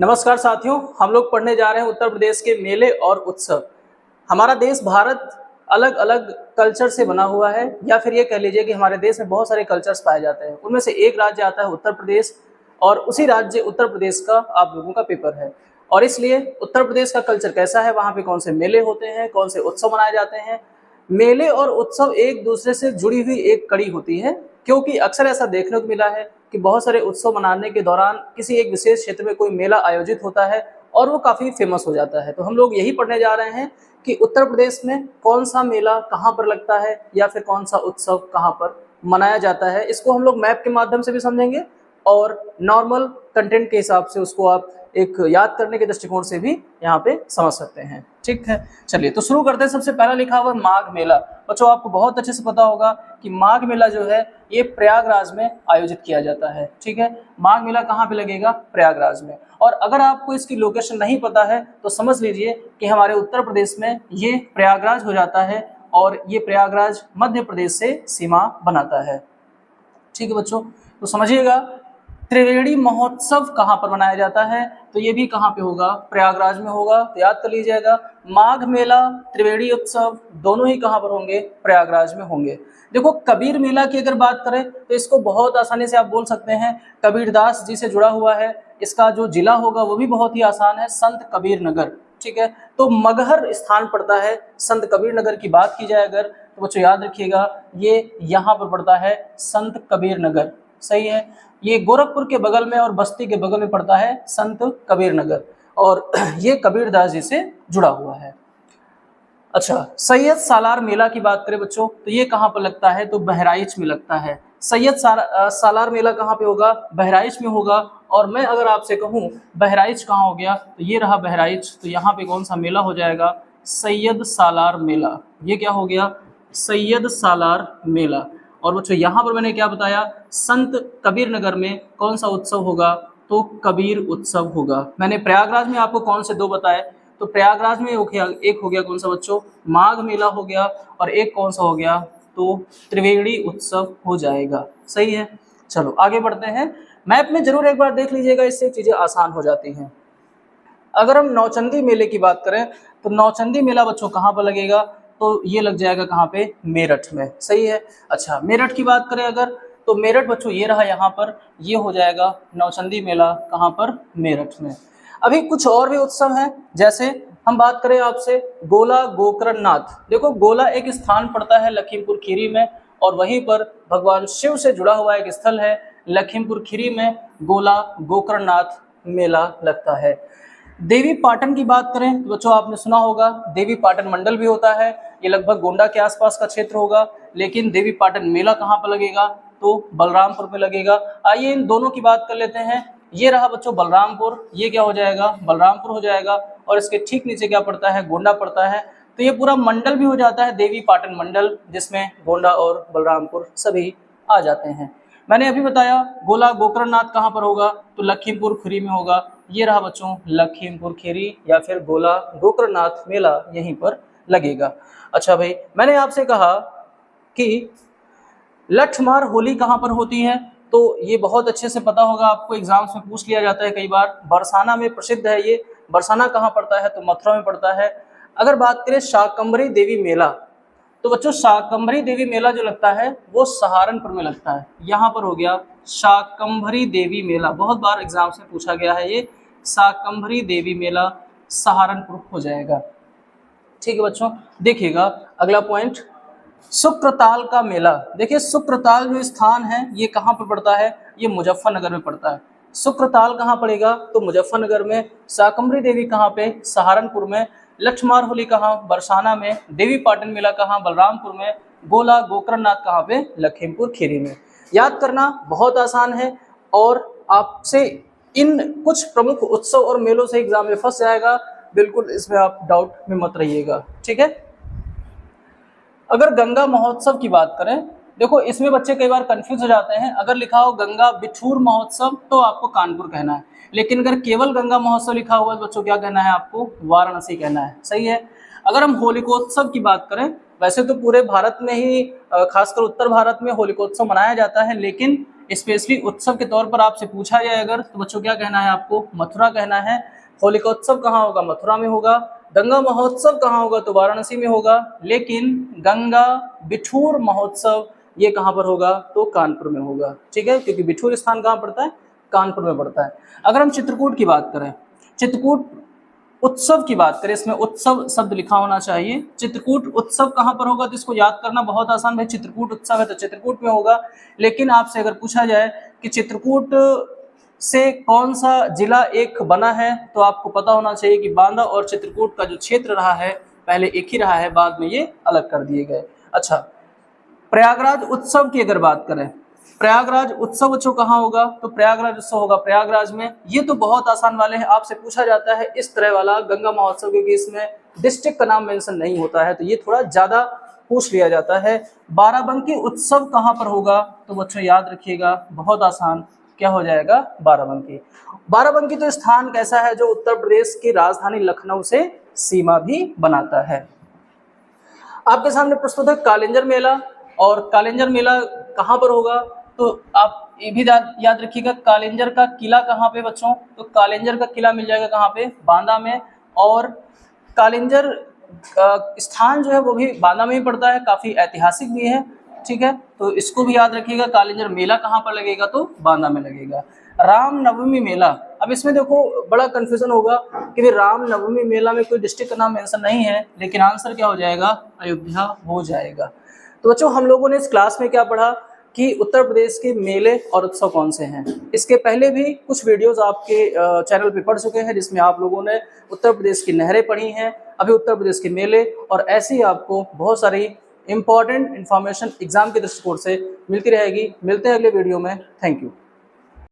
नमस्कार साथियों, हम लोग पढ़ने जा रहे हैं उत्तर प्रदेश के मेले और उत्सव। हमारा देश भारत अलग अलग कल्चर से बना हुआ है, या फिर ये कह लीजिए कि हमारे देश में बहुत सारे कल्चर्स पाए जाते हैं। उनमें से एक राज्य आता है उत्तर प्रदेश, और उसी राज्य उत्तर प्रदेश का आप लोगों का पेपर है। और इसलिए उत्तर प्रदेश का कल्चर कैसा है, वहाँ पे कौन से मेले होते हैं, कौन से उत्सव मनाए जाते हैं। मेले और उत्सव एक दूसरे से जुड़ी हुई एक कड़ी होती है, क्योंकि अक्सर ऐसा देखने को मिला है कि बहुत सारे उत्सव मनाने के दौरान किसी एक विशेष क्षेत्र में कोई मेला आयोजित होता है और वो काफ़ी फेमस हो जाता है। तो हम लोग यही पढ़ने जा रहे हैं कि उत्तर प्रदेश में कौन सा मेला कहाँ पर लगता है, या फिर कौन सा उत्सव कहाँ पर मनाया जाता है। इसको हम लोग मैप के माध्यम से भी समझेंगे और नॉर्मल कंटेंट के हिसाब से उसको आप एक याद करने के दृष्टिकोण से भी यहाँ पे समझ सकते हैं। ठीक है, चलिए तो शुरू करते हैं। सबसे पहला लिखा हुआ माघ मेला। बच्चों आपको बहुत अच्छे से पता होगा कि माघ मेला जो है ये प्रयागराज में आयोजित किया जाता है। ठीक है, माघ मेला कहाँ पे लगेगा? प्रयागराज में। और अगर आपको इसकी लोकेशन नहीं पता है तो समझ लीजिए कि हमारे उत्तर प्रदेश में ये प्रयागराज हो जाता है, और ये प्रयागराज मध्य प्रदेश से सीमा बनाता है। ठीक है बच्चों, तो समझिएगा त्रिवेणी महोत्सव कहाँ पर मनाया जाता है, तो ये भी कहाँ पे होगा? प्रयागराज में होगा। तो याद कर लीजिएगा, माघ मेला, त्रिवेणी उत्सव दोनों ही कहाँ पर होंगे? प्रयागराज में होंगे। देखो कबीर मेला की अगर बात करें तो इसको बहुत आसानी से आप बोल सकते हैं कबीरदास जी से जुड़ा हुआ है। इसका जो जिला होगा वो भी बहुत ही आसान है, संत कबीर नगर। ठीक है, तो मगहर स्थान पड़ता है। संत कबीर नगर की बात की जाए अगर, तो बच्चों याद रखिएगा ये यहाँ पर पड़ता है संत कबीर नगर। सही है, ये गोरखपुर के बगल में और बस्ती के बगल में पड़ता है संत कबीर नगर, और ये कबीरदास जी से जुड़ा हुआ है। अच्छा, सैयद सालार मेला की बात करें बच्चों तो ये कहाँ पर लगता है? तो बहराइच में लगता है। सैयद सालार मेला कहाँ पे होगा? बहराइच में होगा। और मैं अगर आपसे कहूँ बहराइच कहाँ हो गया, तो ये रहा बहराइच। तो यहाँ पे कौन सा मेला हो जाएगा? सैयद सालार मेला। ये क्या हो गया? सैयद सालार मेला। और बच्चों यहाँ पर मैंने क्या बताया? संत कबीर नगर में कौन सा उत्सव होगा? तो कबीर उत्सव होगा। मैंने प्रयागराज में आपको कौन से दो बताए? तो प्रयागराज में एक हो गया कौन सा बच्चों? माघ मेला हो गया, और एक कौन सा हो गया? तो त्रिवेणी उत्सव हो जाएगा। सही है, चलो आगे बढ़ते हैं। मैप में जरूर एक बार देख लीजिएगा, इससे चीजें आसान हो जाती हैं। अगर हम नौचंदी मेले की बात करें तो नौचंदी मेला बच्चों कहाँ पर लगेगा? तो ये लग जाएगा कहाँ पे? मेरठ में। सही है। अच्छा, मेरठ की बात करें अगर, तो मेरठ बच्चों ये रहा यहाँ पर, ये हो जाएगा नौचंदी मेला। कहाँ पर? मेरठ में। अभी कुछ और भी उत्सव हैं, जैसे हम बात करें आपसे गोला गोकर्णनाथ। देखो गोला एक स्थान पड़ता है लखीमपुर खीरी में, और वहीं पर भगवान शिव से जुड़ा हुआ एक स्थल है। लखीमपुर खीरी में गोला गोकर्णनाथ मेला लगता है। देवी पाटन की बात करें तो बच्चों आपने सुना होगा देवी पाटन मंडल भी होता है। ये लगभग गोंडा के आसपास का क्षेत्र होगा। लेकिन देवी पाटन मेला कहाँ पर लगेगा? तो बलरामपुर में लगेगा। आइए इन दोनों की बात कर लेते हैं। ये रहा बच्चों बलरामपुर, ये क्या हो जाएगा? बलरामपुर हो जाएगा। और इसके ठीक नीचे क्या पड़ता है? गोंडा पड़ता है। तो ये पूरा मंडल भी हो जाता है देवी पाटन मंडल, जिसमें गोंडा और बलरामपुर सभी आ जाते हैं। मैंने अभी बताया गोला गोकर्णनाथ कहाँ पर होगा? तो लखीमपुर खीरी में होगा। ये रहा बच्चों लखीमपुर खीरी, या फिर गोला गोकर्णनाथ मेला यहीं पर लगेगा। अच्छा भाई, मैंने आपसे कहा कि लठमार होली कहाँ पर होती है, तो ये बहुत अच्छे से पता होगा आपको, एग्जाम्स में पूछ लिया जाता है कई बार। बरसाना में प्रसिद्ध है ये। बरसाना कहाँ पड़ता है? तो मथुरा में पड़ता है। अगर बात करें शाकंभरी देवी मेला, तो बच्चों शाकंभरी देवी मेला जो लगता है वो सहारनपुर में लगता है। यहाँ पर हो गया शाकंभरी देवी मेला, बहुत बार एग्जाम्स में पूछा गया है ये। शाकंभरी देवी मेला सहारनपुर हो जाएगा। ठीक है बच्चों, देखिएगा अगला पॉइंट, सुक्रताल का मेला। देखिए सुक्रताल जो स्थान है ये कहाँ पर पड़ता है? ये मुजफ्फरनगर में पड़ता है। सुक्रताल कहाँ पड़ेगा? तो मुजफ्फरनगर में। शाकंभरी देवी कहाँ पे? सहारनपुर में। लठमार होली कहाँ? बरसाना में। देवी पाटन मेला कहाँ? बलरामपुर में। गोला गोकर्णनाथ कहाँ पे? लखीमपुर खीरी में। याद करना बहुत आसान है, और आपसे इन कुछ प्रमुख उत्सव और मेलों से एग्जाम में फंस जाएगा, बिल्कुल इसमें आप डाउट में मत रहिएगा। ठीक है, अगर गंगा महोत्सव की बात करें, देखो इसमें बच्चे कई बार कंफ्यूज हो जाते हैं। अगर लिखा हो गंगा बिठूर महोत्सव तो आपको कानपुर कहना है, लेकिन अगर केवल गंगा महोत्सव लिखा हुआ है तो बच्चों क्या कहना है? आपको वाराणसी कहना है। सही है। अगर हम होलिकोत्सव की बात करें, वैसे तो पूरे भारत में ही खासकर उत्तर भारत में होलिकोत्सव मनाया जाता है, लेकिन स्पेशली उत्सव के तौर पर आपसे पूछा जाए अगर, तो बच्चों क्या कहना है आपको? मथुरा कहना है। होलिकोत्सव कहाँ होगा? मथुरा में होगा। गंगा महोत्सव कहाँ होगा? तो वाराणसी में होगा। लेकिन गंगा बिठूर महोत्सव ये कहाँ पर होगा? तो कानपुर में होगा। ठीक है, क्योंकि बिठूर स्थान कहाँ पड़ता है? कानपुर में पड़ता है। अगर हम चित्रकूट की बात करें, चित्रकूट उत्सव की बात करें, इसमें उत्सव शब्द लिखा होना चाहिए। चित्रकूट उत्सव कहाँ पर होगा? तो इसको याद करना बहुत आसान है। चित्रकूट उत्सव है तो चित्रकूट में होगा। लेकिन आपसे अगर पूछा जाए कि चित्रकूट से कौन सा जिला एक बना है, तो आपको पता होना चाहिए कि बांदा और चित्रकूट का जो क्षेत्र रहा है पहले एक ही रहा है, बाद में ये अलग कर दिए गए। अच्छा, प्रयागराज उत्सव की अगर बात करें, प्रयागराज उत्सव बच्चों कहाँ होगा? तो प्रयागराज उत्सव होगा प्रयागराज में। ये तो बहुत आसान वाले हैं, आपसे पूछा जाता है इस तरह वाला गंगा महोत्सव, क्योंकि इसमें डिस्ट्रिक्ट का नाम मेंशन नहीं होता है, तो ये थोड़ा ज्यादा पूछ लिया जाता है। बाराबंकी उत्सव कहाँ पर होगा? तो बच्चों याद रखिएगा, बहुत आसान, क्या हो जाएगा? बाराबंकी। बाराबंकी तो स्थान कैसा है? जो उत्तर प्रदेश की राजधानी लखनऊ से सीमा भी बनाता है। आपके सामने प्रस्तुत है कालिंजर मेला, और कालिंजर मेला कहाँ पर होगा? तो आप ये भी याद रखिएगा, कालिंजर का किला कहाँ पे बच्चों? तो कालिंजर का किला मिल जाएगा कहाँ पे? बांदा में। और कालिंजर स्थान जो है वो भी बांदा में ही पड़ता है, काफी ऐतिहासिक भी है। ठीक है, तो इसको भी याद रखिएगा। कालिंजर मेला कहाँ पर लगेगा? तो बांदा में लगेगा। रामनवमी मेला, अब इसमें देखो बड़ा कंफ्यूजन होगा कि रामनवमी मेला में कोई डिस्ट्रिक्ट का नाम मेंशन नहीं है, लेकिन आंसर क्या हो जाएगा? अयोध्या हो जाएगा। तो बच्चों हम लोगों ने इस क्लास में क्या पढ़ा कि उत्तर प्रदेश के मेले और उत्सव कौन से हैं। इसके पहले भी कुछ वीडियोस आपके चैनल पे पढ़ चुके हैं, जिसमें आप लोगों ने उत्तर प्रदेश की नहरें पढ़ी हैं, अभी उत्तर प्रदेश के मेले, और ऐसे ही आपको बहुत सारी इंपॉर्टेंट इन्फॉर्मेशन एग्जाम के दृष्टिकोण से मिलती रहेगी। मिलते हैं अगले वीडियो में। Thank you.